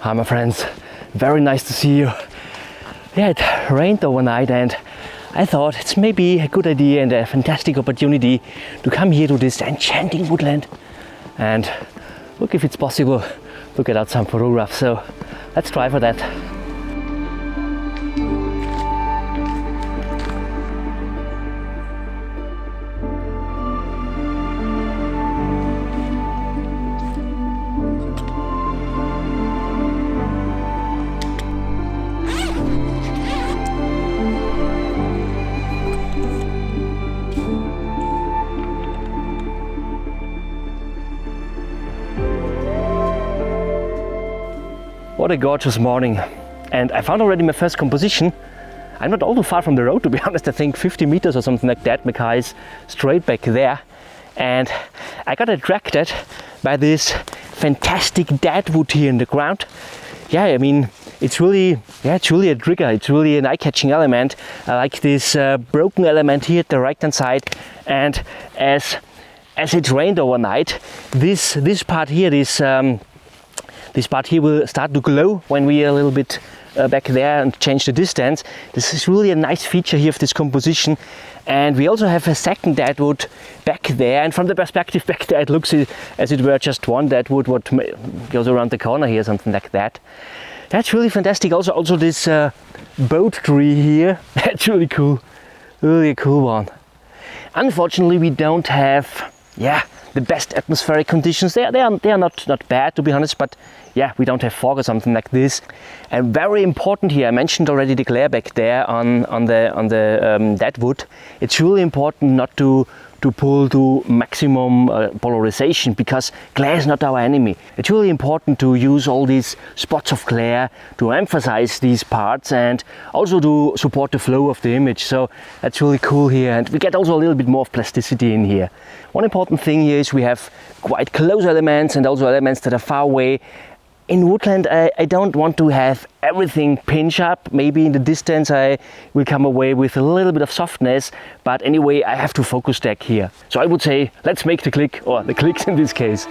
Hi my friends, very nice to see you. Yeah, it rained overnight and I thought it's maybe a good idea and a fantastic opportunity to come here to this enchanting woodland and look if it's possible to get out some photographs. So let's try for that. What a gorgeous morning, and I found already my first composition. I'm not all too far from the road, to be honest. I think 50 meters or something like that. My car is straight back there, and I got attracted by this fantastic deadwood here in the ground. Yeah, I mean, it's really a trigger. It's really an eye-catching element. I like this broken element here at the right-hand side, and as it rained overnight, this part here, this part here will start to glow when we are a little bit back there and change the distance. This is really a nice feature here of this composition. And we also have a second deadwood back there, and from the perspective back there it looks as it were just one deadwood what goes around the corner here, something like that. That's really fantastic. Also this boat tree here, that's really cool, really a cool one. Unfortunately we don't have the best atmospheric conditions. They are not bad, to be honest, but yeah, we don't have fog or something like this. And very important here, I mentioned already the glare back there on the deadwood. It's really important not to pull to maximum polarization, because glare is not our enemy. It's really important to use all these spots of glare to emphasize these parts and also to support the flow of the image. So that's really cool here, and we get also a little bit more of plasticity in here. One important thing here is we have quite close elements and also elements that are far away. In woodland, I don't want to have everything pinch up. Maybe in the distance I will come away with a little bit of softness, but anyway, I have to focus stack here. So I would say, let's make the click, or the clicks in this case.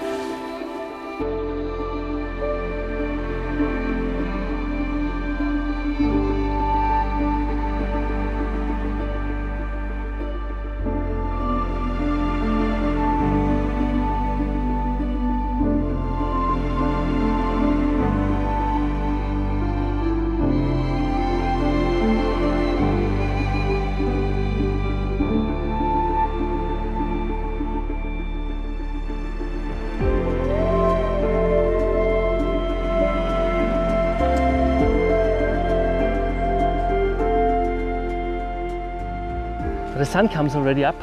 The sun comes already up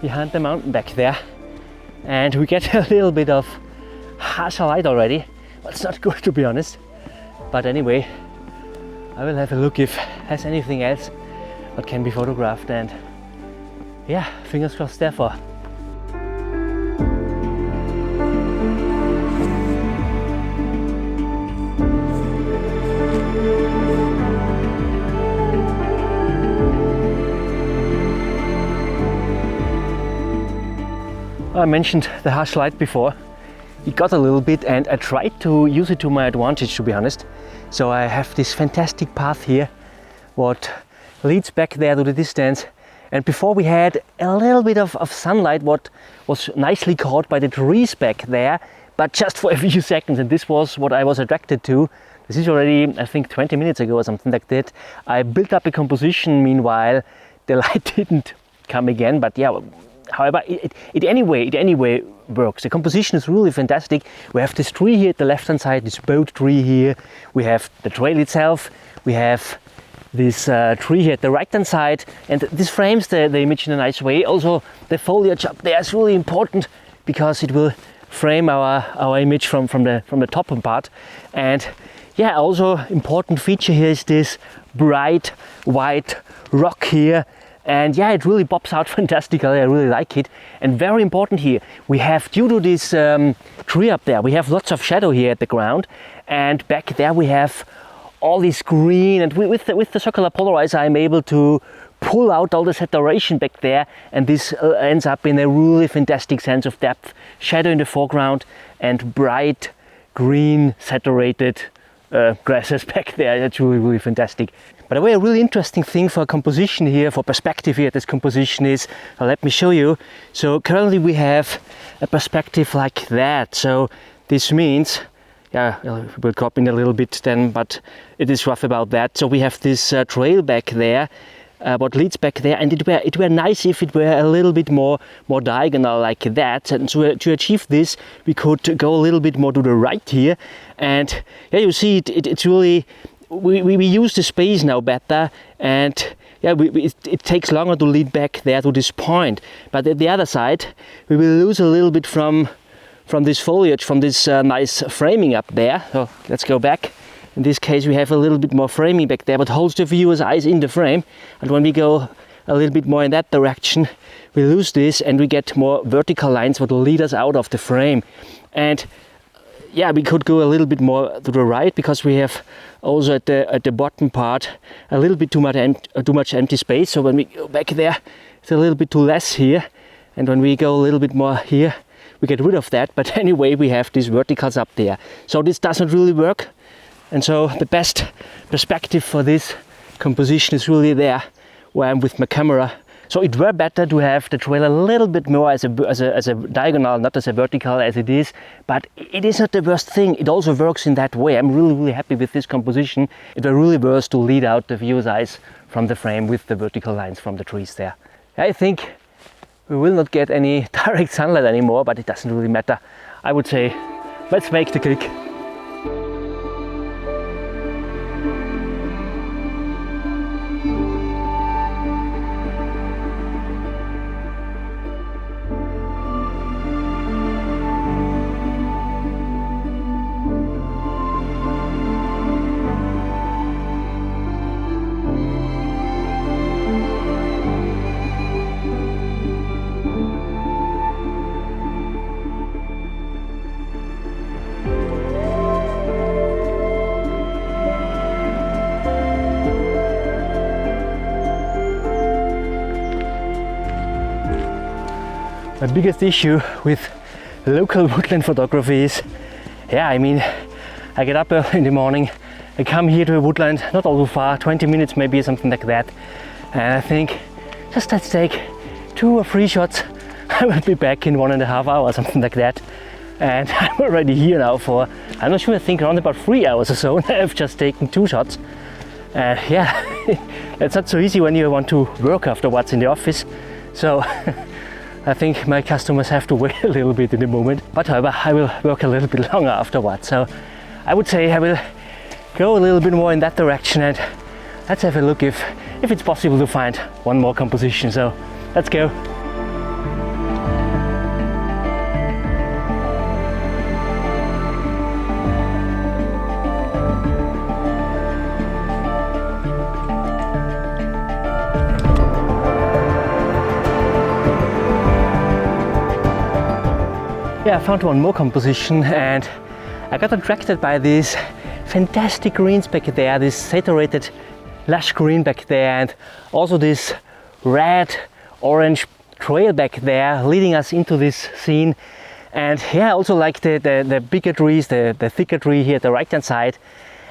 behind the mountain back there, and we get a little bit of harsher light already. Well, it's not good, to be honest, but anyway, I will have a look if there's anything else that can be photographed, and yeah, fingers crossed therefore. I mentioned the harsh light before. It got a little bit, and I tried to use it to my advantage, to be honest. So I have this fantastic path here what leads back there to the distance, and before we had a little bit of sunlight what was nicely caught by the trees back there, but just for a few seconds, and this was what I was attracted to. This is already, I think, 20 minutes ago or something like that. I built up a composition. Meanwhile, the light didn't come again, but yeah, however, it anyway works. The composition is really fantastic. We have this tree here at the left-hand side, this boat tree here. We have the trail itself. We have this tree here at the right-hand side, and this frames the image in a nice way. Also, the foliage up there is really important because it will frame our image from the top part. And yeah, also important feature here is this bright white rock here. And yeah, it really pops out fantastically. I really like it. And very important here, we have, due to this tree up there, we have lots of shadow here at the ground, and back there we have all this green, and with the circular polarizer I'm able to pull out all the saturation back there, and this ends up in a really fantastic sense of depth. Shadow in the foreground and bright green saturated grasses back there. That's really, really fantastic. By the way, a really interesting thing for composition here, for perspective here, this composition is, let me show you. So currently we have a perspective like that. So this means, we'll crop in a little bit then, but it is rough about that. So we have this trail back there, what leads back there, and it were nice if it were a little bit more diagonal like that. And so to achieve this, we could go a little bit more to the right here. And yeah, you see it's really, we use the space now better, and yeah, it takes longer to lead back there to this point. But at the other side, we will lose a little bit from this foliage, from this nice framing up there. So let's go back. In this case, we have a little bit more framing back there, but holds the viewer's eyes in the frame. And when we go a little bit more in that direction, we lose this and we get more vertical lines that will lead us out of the frame. And yeah, we could go a little bit more to the right, because we have also at the bottom part a little bit too much empty space. So when we go back there, it's a little bit too less here, and when we go a little bit more here, we get rid of that. But anyway, we have these verticals up there, so this doesn't really work. And so the best perspective for this composition is really there, where I'm with my camera. So it were better to have the trail a little bit more as a diagonal, not as a vertical as it is, but it is not the worst thing. It also works in that way. I'm really, really happy with this composition. It were really worse to lead out the viewer's eyes from the frame with the vertical lines from the trees there. I think we will not get any direct sunlight anymore, but it doesn't really matter. I would say, let's make the click. My biggest issue with local woodland photography is, I mean, I get up early in the morning, I come here to a woodland, not all too far, 20 minutes maybe, something like that, and I think, just let's take 2 or 3 shots, I will be back in 1.5 hours, something like that. And I'm already here now for, I'm not sure, I think around about 3 hours or so, and I've just taken 2 shots. It's not so easy when you want to work afterwards in the office, so I think my customers have to wait a little bit in the moment, but however, I will work a little bit longer afterwards. So I would say I will go a little bit more in that direction, and let's have a look if it's possible to find one more composition. So let's go. I found one more composition, and I got attracted by these fantastic greens back there, this saturated lush green back there, and also this red orange trail back there leading us into this scene. And I also like the bigger trees, the thicker tree here at the right hand side.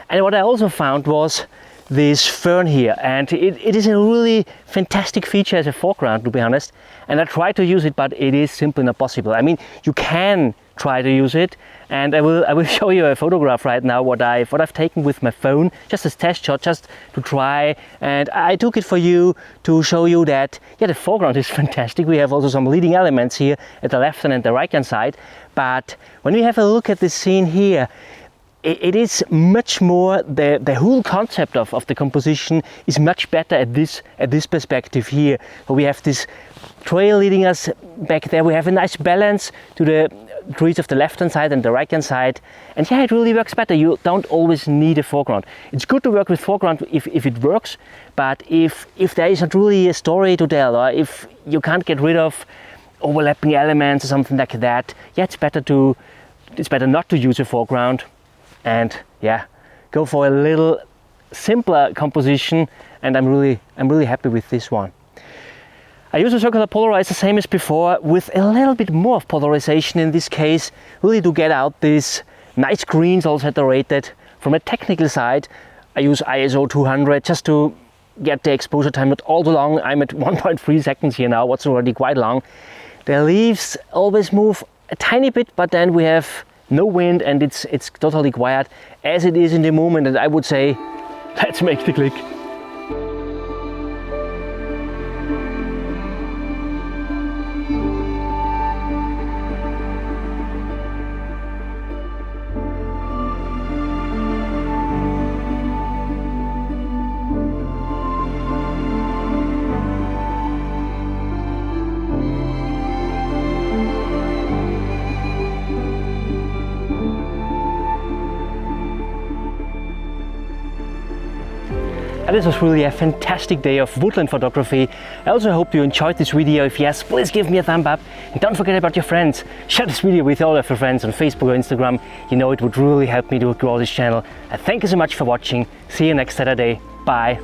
And what I also found was this fern here, and it is a really fantastic feature as a foreground, to be honest. And I try to use it, but it is simply not possible. I mean, you can try to use it, and I will show you a photograph right now what I've taken with my phone, just as test shot, just to try. And I took it for you to show you that the foreground is fantastic. We have also some leading elements here at the left and the right hand side, but when we have a look at this scene here, it is much more, the whole concept of the composition is much better at this perspective here. So we have this trail leading us back there, we have a nice balance to the trees of the left hand side and the right hand side, and it really works better. You don't always need a foreground. It's good to work with foreground if it works, but if there isn't really a story to tell, or if you can't get rid of overlapping elements or something like that, it's better not to use a foreground. And go for a little simpler composition, and I'm really happy with this one. I use a circular polarizer, same as before, with a little bit more of polarization in this case, really to get out this Nice greens all saturated. From a technical side, I use ISO 200 just to get the exposure time not all too long. I'm at 1.3 seconds here now, what's already quite long. The leaves always move a tiny bit, but then we have no wind and it's totally quiet as it is in the moment, and I would say, let's make the click. This was really a fantastic day of woodland photography. I also hope you enjoyed this video. If yes, please give me a thumb up and don't forget about your friends. Share this video with all of your friends on Facebook or Instagram. You know, it would really help me to grow this channel. Thank you so much for watching. See you next Saturday. Bye.